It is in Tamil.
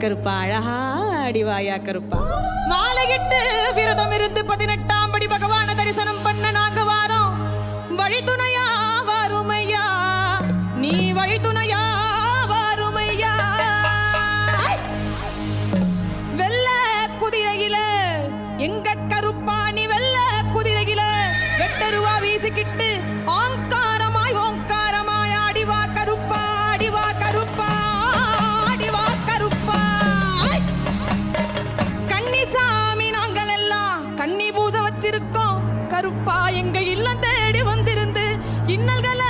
கருப்பா அழகா அடிவாயா கருப்பா. மாலையிட்டு விரதம் இருந்து 18ஆம் படி பகவான தரிசனம் பண்ண நாங்க வாரோம். வழித்துணையா வாருமையா, நீ வழித்துணையா வாருமையா. வெள்ள குதிரையில எங்க கருப்பா நீ வெள்ள குதிரையில வெட்டருவா வீசிக்கிட்டு ஆங்காரமாய் ஓங்காரமாய் ஆடிவா கருப்பா, ஆடிவா கருப்பா, ஆடிவா கருப்பா. கன்னிசாமி நாங்கள் எல்லாம் கன்னி பூஜை வச்சிருக்கோம் கருப்பா. எங்க இல்லம் தேடி வந்திருந்து இன்னல்களை